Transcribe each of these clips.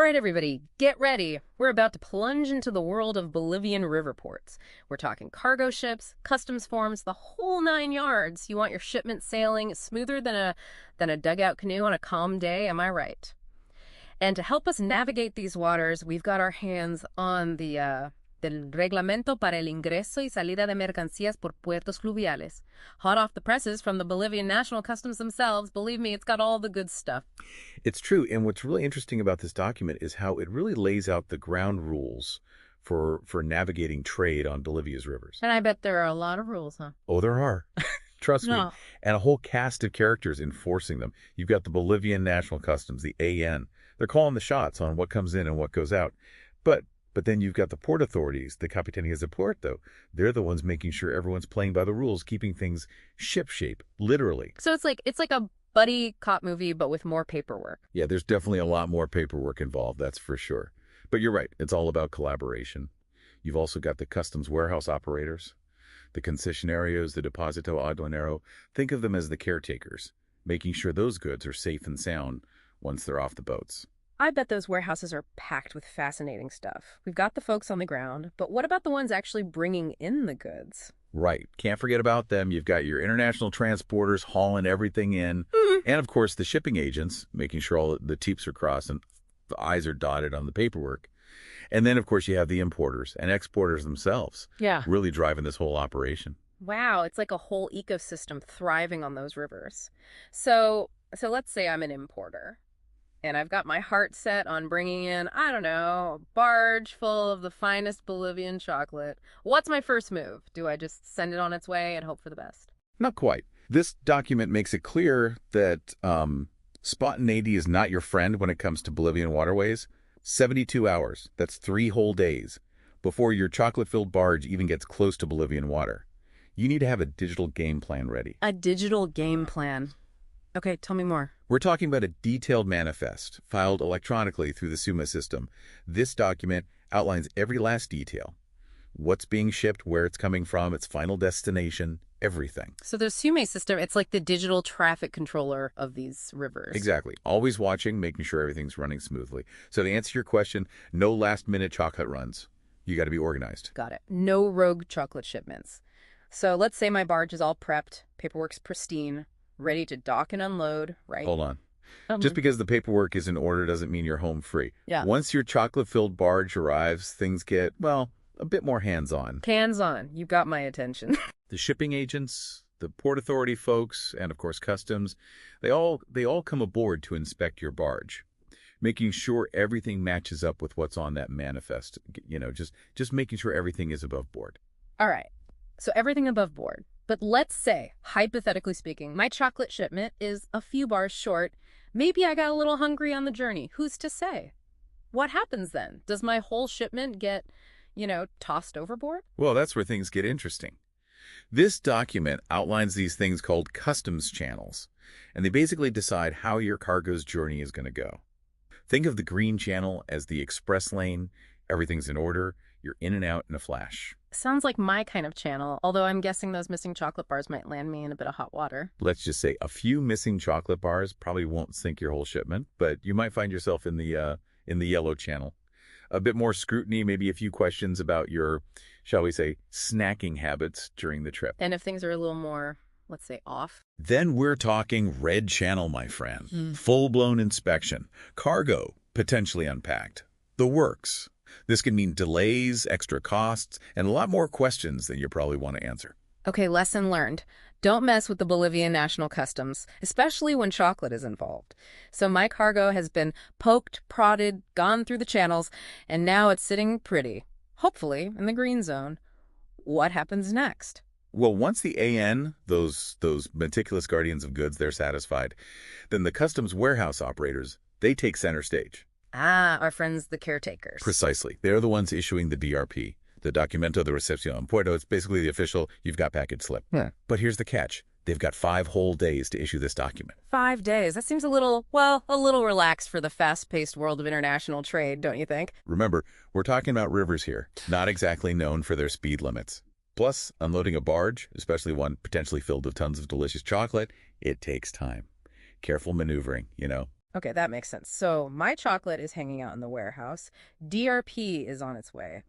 right, everybody, get ready. We're about to plunge into the world of Bolivian river ports. We're talking cargo ships, customs forms, the whole 9 yards. You want your shipment sailing smoother than a dugout canoe on a calm day, am I right? And to help us navigate these waters, we've got our hands on the del Reglamento para el Ingreso y Salida de Mercancías por Puertos Fluviales. Hot off the presses from the Bolivian National Customs themselves. Believe me, it's got all the good stuff. It's true. And what's really interesting about this document is how it really lays out the ground rules for navigating trade on Bolivia's rivers. And I bet there are a lot of rules, huh? Oh, there are. Trust me. No. And a whole cast of characters enforcing them. You've got the Bolivian National Customs, the AN. They're calling the shots on what comes in and what goes out. But then you've got the port authorities, the Capitanías de Puerto. They're the ones making sure everyone's playing by the rules, keeping things ship-shape, literally. So it's like a buddy cop movie, but with more paperwork. Yeah, there's definitely a lot more paperwork involved, that's for sure. But you're right, it's all about collaboration. You've also got the customs warehouse operators, the concesionarios, the deposito aduanero. Think of them as the caretakers, making sure those goods are safe and sound once they're off the boats. I bet those warehouses are packed with fascinating stuff. We've got the folks on the ground, but what about the ones actually bringing in the goods? Right. Can't forget about them. You've got your international transporters hauling everything in. And, of course, the shipping agents, making sure all the T's are crossed and the I's are dotted on the paperwork. And then, of course, you have the importers and exporters themselves. Yeah. Really driving this whole operation. Wow, it's like a whole ecosystem thriving on those rivers. So let's say I'm an importer. And I've got my heart set on bringing in, I don't know, a barge full of the finest Bolivian chocolate. What's my first move? Do I just send it on its way and hope for the best? Not quite. This document makes it clear that spontaneity is not your friend when it comes to Bolivian waterways. 72 hours, that's 3 whole days, before your chocolate-filled barge even gets close to Bolivian water. You need to have a digital game plan ready. A digital game plan. Okay, tell me more. We're talking about a detailed manifest filed electronically through the SUMA system. This document outlines every last detail. What's being shipped, where it's coming from, its final destination, everything. So the SUME system, it's like the digital traffic controller of these rivers. Exactly. Always watching, making sure everything's running smoothly. So to answer your question, no last-minute chocolate runs. You got to be organized. Got it. No rogue chocolate shipments. So let's say my barge is all prepped, paperwork's pristine, ready to dock and unload, right? Hold on. Just because the paperwork is in order doesn't mean you're home free. Yeah. Once your chocolate-filled barge arrives, things get, well, a bit more hands-on. Hands-on. You got my attention. The shipping agents, the port authority folks, and of course customs, they all come aboard to inspect your barge, making sure everything matches up with what's on that manifest. You know, just making sure everything is above board. All right. So everything above board. But let's say, hypothetically speaking, my chocolate shipment is a few bars short. Maybe I got a little hungry on the journey. Who's to say? What happens then? Does my whole shipment get, tossed overboard? Well, that's where things get interesting. This document outlines these things called customs channels, and they basically decide how your cargo's journey is going to go. Think of the green channel as the express lane. Everything's in order. You're in and out in a flash. Sounds like my kind of channel, although I'm guessing those missing chocolate bars might land me in a bit of hot water. Let's just say a few missing chocolate bars probably won't sink your whole shipment, but you might find yourself in the yellow channel. A bit more scrutiny, maybe a few questions about your, shall we say, snacking habits during the trip. And if things are a little more, let's say, off? Then we're talking red channel, my friend. Full-blown inspection. Cargo, potentially unpacked. The works. This can mean delays, extra costs, and a lot more questions than you probably want to answer. Okay, lesson learned. Don't mess with the Bolivian National Customs, especially when chocolate is involved. So my cargo has been poked, prodded, gone through the channels, and now it's sitting pretty, hopefully, in the green zone. What happens next? Well, once the AN, those meticulous guardians of goods, they're satisfied, then the customs warehouse operators, they take center stage. Ah, our friends, the caretakers. Precisely. They're the ones issuing the DRP, the Documento de Recepción en Puerto. It's basically the official, you've got package slip. Yeah. But here's the catch. They've got 5 whole days to issue this document. 5 days. That seems a little relaxed for the fast-paced world of international trade, don't you think? Remember, we're talking about rivers here, not exactly known for their speed limits. Plus, unloading a barge, especially one potentially filled with tons of delicious chocolate, it takes time. Careful maneuvering, Okay, that makes sense. So my chocolate is hanging out in the warehouse. DRP is on its way.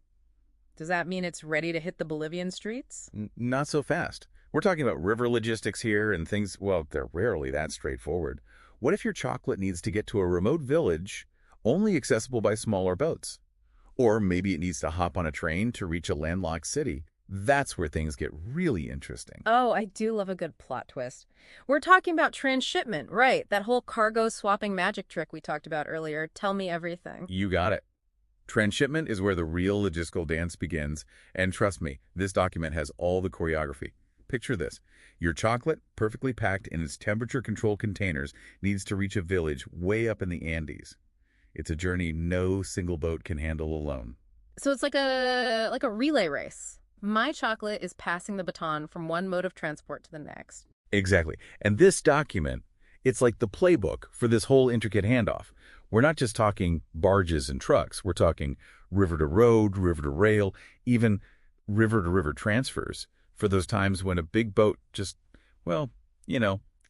Does that mean it's ready to hit the Bolivian streets? Not so fast. We're talking about river logistics here and things, well, they're rarely that straightforward. What if your chocolate needs to get to a remote village only accessible by smaller boats? Or maybe it needs to hop on a train to reach a landlocked city. That's where things get really interesting. Oh, I do love a good plot twist. We're talking about transshipment, right? That whole cargo swapping magic trick we talked about earlier. Tell me everything. You got it. Transshipment is where the real logistical dance begins, and trust me, this document has all the choreography. Picture this. Your chocolate, perfectly packed in its temperature-controlled containers, needs to reach a village way up in the Andes. It's a journey no single boat can handle alone. So it's like a relay race. My chocolate is passing the baton from one mode of transport to the next. Exactly. And this document, it's like the playbook for this whole intricate handoff. We're not just talking barges and trucks. We're talking river to road, river to rail, even river to river transfers for those times when a big boat just, well,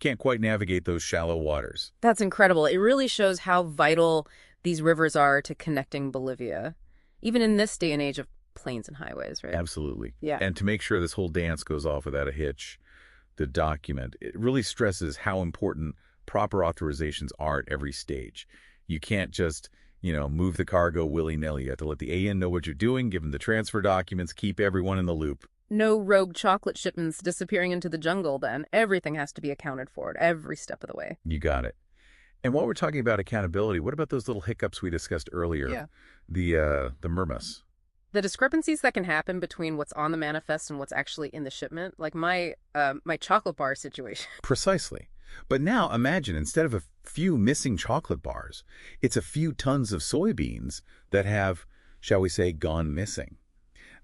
can't quite navigate those shallow waters. That's incredible. It really shows how vital these rivers are to connecting Bolivia, even in this day and age of planes and highways, right? Absolutely. Yeah. And to make sure this whole dance goes off without a hitch, the document, it really stresses how important proper authorizations are at every stage. You can't just, move the cargo willy-nilly. You have to let the AN know what you're doing, give them the transfer documents, keep everyone in the loop. No rogue chocolate shipments disappearing into the jungle, then. Everything has to be accounted for at every step of the way. You got it. And while we're talking about accountability, what about those little hiccups we discussed earlier? Yeah. The murmus. The discrepancies that can happen between what's on the manifest and what's actually in the shipment, like my chocolate bar situation. Precisely. But now imagine, instead of a few missing chocolate bars, it's a few tons of soybeans that have, shall we say, gone missing.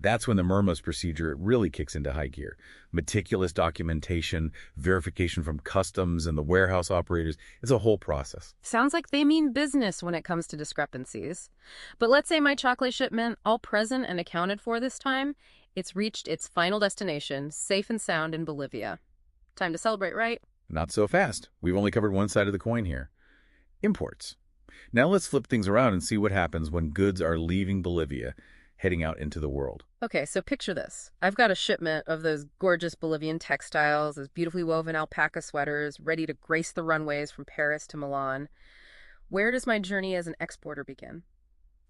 That's when the MIRMOS procedure really kicks into high gear. Meticulous documentation, verification from customs and the warehouse operators. It's a whole process. Sounds like they mean business when it comes to discrepancies. But let's say my chocolate shipment, all present and accounted for this time, it's reached its final destination, safe and sound in Bolivia. Time to celebrate, right? Not so fast. We've only covered one side of the coin here. Imports. Now let's flip things around and see what happens when goods are leaving Bolivia, heading out into the world. Okay, so picture this. I've got a shipment of those gorgeous Bolivian textiles, those beautifully woven alpaca sweaters, ready to grace the runways from Paris to Milan. Where does my journey as an exporter begin?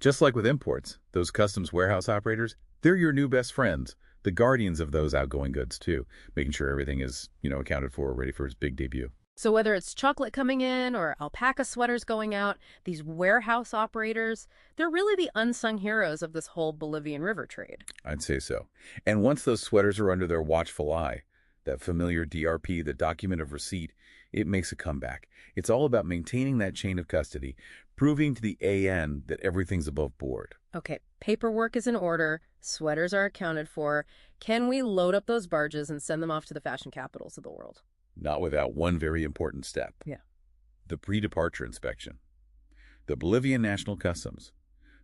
Just like with imports, those customs warehouse operators, they're your new best friends, the guardians of those outgoing goods too, making sure everything is, accounted for, ready for its big debut. So whether it's chocolate coming in or alpaca sweaters going out, these warehouse operators, they're really the unsung heroes of this whole Bolivian river trade. I'd say so. And once those sweaters are under their watchful eye, that familiar DRP, the document of receipt, it makes a comeback. It's all about maintaining that chain of custody, proving to the AN that everything's above board. Okay, paperwork is in order, sweaters are accounted for. Can we load up those barges and send them off to the fashion capitals of the world? Not without one very important step. Yeah. The pre-departure inspection. The Bolivian National Customs.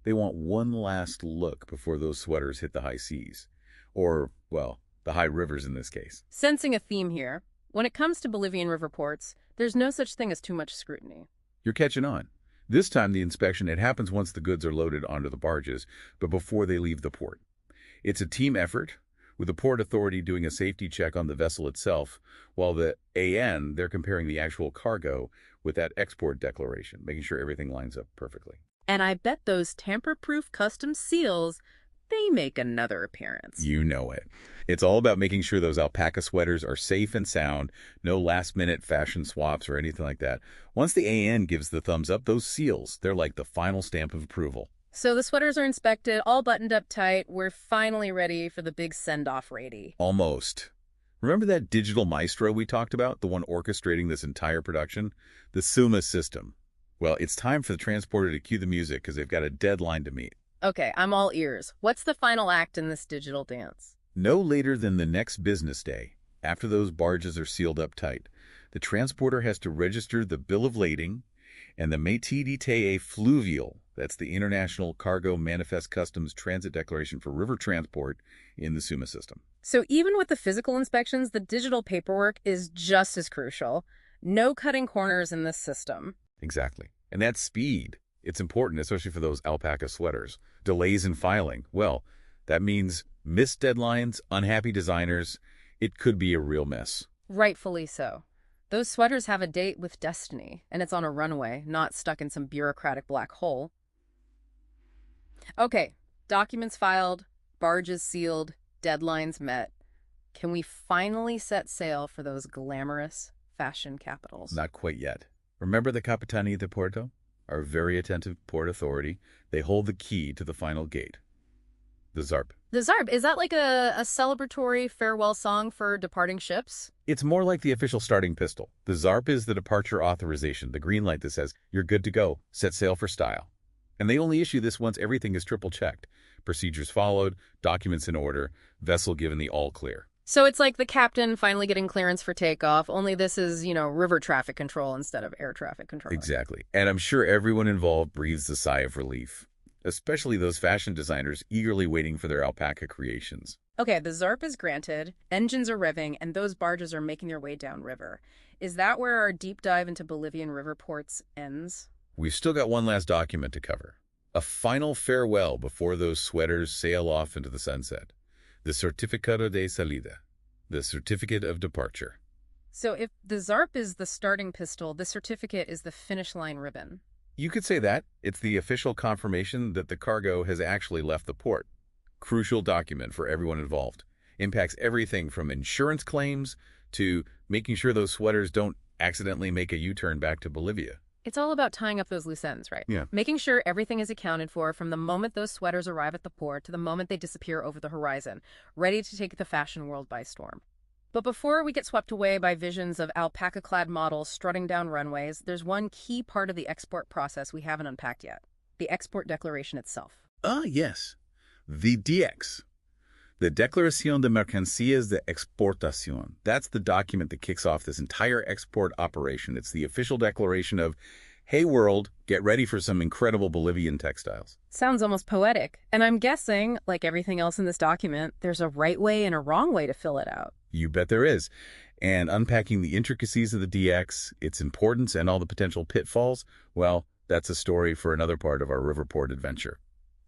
They want one last look before those sweaters hit the high seas. Or, well, the high rivers in this case. Sensing a theme here, when it comes to Bolivian river ports, there's no such thing as too much scrutiny. You're catching on. This time the inspection, it happens once the goods are loaded onto the barges, but before they leave the port. It's a team effort, with the Port Authority doing a safety check on the vessel itself, while the AN, they're comparing the actual cargo with that export declaration, making sure everything lines up perfectly. And I bet those tamper-proof custom seals, they make another appearance. You know it. It's all about making sure those alpaca sweaters are safe and sound, no last-minute fashion swaps or anything like that. Once the AN gives the thumbs up, those seals, they're like the final stamp of approval. So the sweaters are inspected, all buttoned up tight. We're finally ready for the big send-off ready. Almost. Remember that digital maestro we talked about, the one orchestrating this entire production? The SUMA system. Well, it's time for the transporter to cue the music because they've got a deadline to meet. Okay, I'm all ears. What's the final act in this digital dance? No later than the next business day, after those barges are sealed up tight, the transporter has to register the bill of lading and the TransitoFluvial, that's the International Cargo Manifest Customs Transit Declaration for River Transport, in the SUMA system. So even with the physical inspections, the digital paperwork is just as crucial. No cutting corners in this system. Exactly. And that speed, it's important, especially for those alpaca sweaters. Delays in filing, well, that means missed deadlines, unhappy designers. It could be a real mess. Rightfully so. Those sweaters have a date with destiny, and it's on a runway, not stuck in some bureaucratic black hole. Okay, documents filed, barges sealed, deadlines met. Can we finally set sail for those glamorous fashion capitals? Not quite yet. Remember the Capitani de Porto? Our very attentive port authority. They hold the key to the final gate. The ZARP. The Zarb, is that like a celebratory farewell song for departing ships? It's more like the official starting pistol. The ZARP is the departure authorization, the green light that says, you're good to go, set sail for style. And they only issue this once everything is triple checked. Procedures followed, documents in order, vessel given the all clear. So it's like the captain finally getting clearance for takeoff, only this is, river traffic control instead of air traffic control. Exactly. And I'm sure everyone involved breathes a sigh of relief, especially those fashion designers eagerly waiting for their alpaca creations. Okay, the ZARP is granted, engines are revving, and those barges are making their way downriver. Is that where our deep dive into Bolivian river ports ends? We've still got one last document to cover. A final farewell before those sweaters sail off into the sunset. The Certificado de Salida, the certificate of departure. So if the ZARP is the starting pistol, the certificate is the finish line ribbon. You could say that. It's the official confirmation that the cargo has actually left the port. Crucial document for everyone involved. Impacts everything from insurance claims to making sure those sweaters don't accidentally make a U-turn back to Bolivia. It's all about tying up those loose ends, right? Yeah. Making sure everything is accounted for from the moment those sweaters arrive at the port to the moment they disappear over the horizon, ready to take the fashion world by storm. But before we get swept away by visions of alpaca-clad models strutting down runways, there's one key part of the export process we haven't unpacked yet: the export declaration itself. Ah, yes. The DX. The Declaración de Mercancías de Exportación. That's the document that kicks off this entire export operation. It's the official declaration of, hey world, get ready for some incredible Bolivian textiles. Sounds almost poetic. And I'm guessing, like everything else in this document, there's a right way and a wrong way to fill it out. You bet there is. And unpacking the intricacies of the DX, its importance, and all the potential pitfalls, well, that's a story for another part of our Riverport adventure.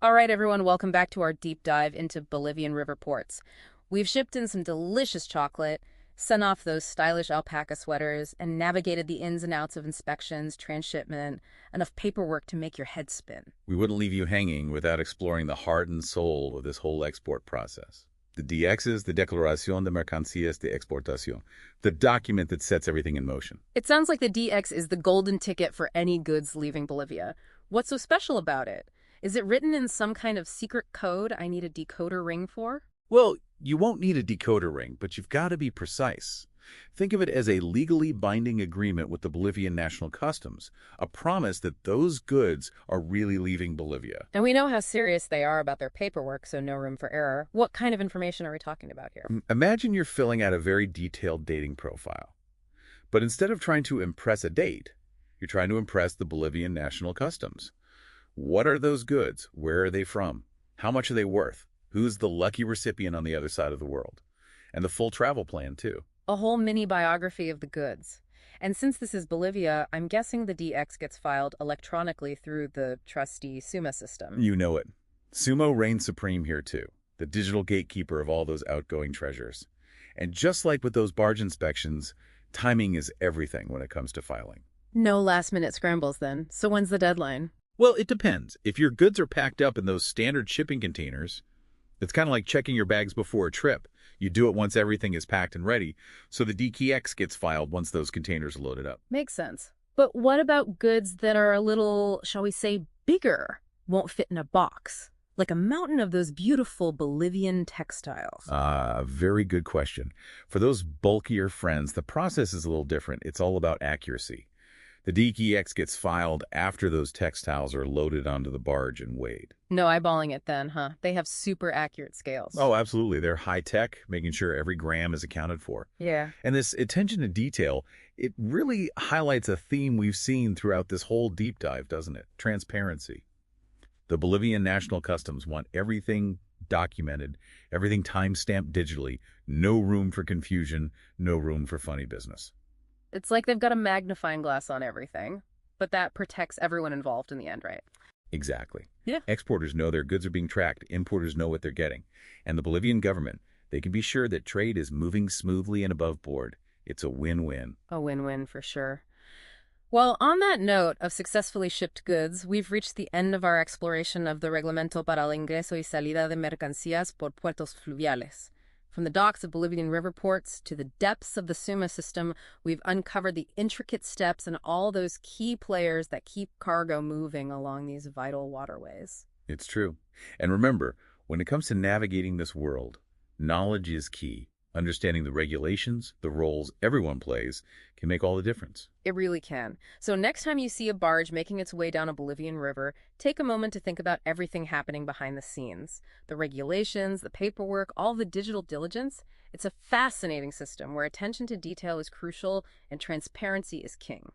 All right, everyone, welcome back to our deep dive into Bolivian river ports. We've shipped in some delicious chocolate, sent off those stylish alpaca sweaters, and navigated the ins and outs of inspections, transshipment, enough paperwork to make your head spin. We wouldn't leave you hanging without exploring the heart and soul of this whole export process. The DX is the Declaración de Mercancías de Exportación, the document that sets everything in motion. It sounds like the DX is the golden ticket for any goods leaving Bolivia. What's so special about it? Is it written in some kind of secret code I need a decoder ring for? Well, you won't need a decoder ring, but you've got to be precise. Think of it as a legally binding agreement with the Bolivian National Customs, a promise that those goods are really leaving Bolivia. And we know how serious they are about their paperwork, so no room for error. What kind of information are we talking about here? Imagine you're filling out a very detailed dating profile. But instead of trying to impress a date, you're trying to impress the Bolivian National Customs. What are those goods? Where are they from? How much are they worth? Who's the lucky recipient on the other side of the world? And the full travel plan, too. A whole mini biography of the goods. And since this is Bolivia, I'm guessing the DX gets filed electronically through the trusty SUMA system. You know it. Sumo reigns supreme here, too, the digital gatekeeper of all those outgoing treasures. And just like with those barge inspections, timing is everything when it comes to filing. No last-minute scrambles, then. So when's the deadline? Well, it depends. If your goods are packed up in those standard shipping containers, it's kind of like checking your bags before a trip. You do it once everything is packed and ready, so the DKX gets filed once those containers are loaded up. Makes sense. But what about goods that are a little, shall we say, bigger, won't fit in a box? Like a mountain of those beautiful Bolivian textiles. Very good question. For those bulkier friends, the process is a little different. It's all about accuracy. The DKX gets filed after those textiles are loaded onto the barge and weighed. No eyeballing it then, huh? They have super accurate scales. Oh, absolutely. They're high-tech, making sure every gram is accounted for. Yeah. And this attention to detail, it really highlights a theme we've seen throughout this whole deep dive, doesn't it? Transparency. The Bolivian National Customs want everything documented, everything time-stamped digitally, no room for confusion, no room for funny business. It's like they've got a magnifying glass on everything. but that protects everyone involved in the end, right? Exactly. Yeah. Exporters know their goods are being tracked. Importers know what they're getting. And the Bolivian government, they can be sure that trade is moving smoothly and above board. It's a win-win. A win-win for sure. Well, on that note of successfully shipped goods, we've reached the end of our exploration of the Reglamento para el Ingreso y Salida de Mercancías por Puertos Fluviales. From the docks of Bolivian river ports to the depths of the SUMA system, we've uncovered the intricate steps and all those key players that keep cargo moving along these vital waterways. It's true. And remember, when it comes to navigating this world, knowledge is key. Understanding the regulations, the roles everyone plays, can make all the difference. It really can. So next time you see a barge making its way down a Bolivian river, take a moment to think about everything happening behind the scenes. The regulations, the paperwork, all the digital diligence. It's a fascinating system where attention to detail is crucial and transparency is king.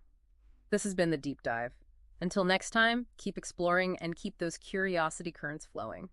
This has been the Deep Dive. Until next time, keep exploring and keep those curiosity currents flowing.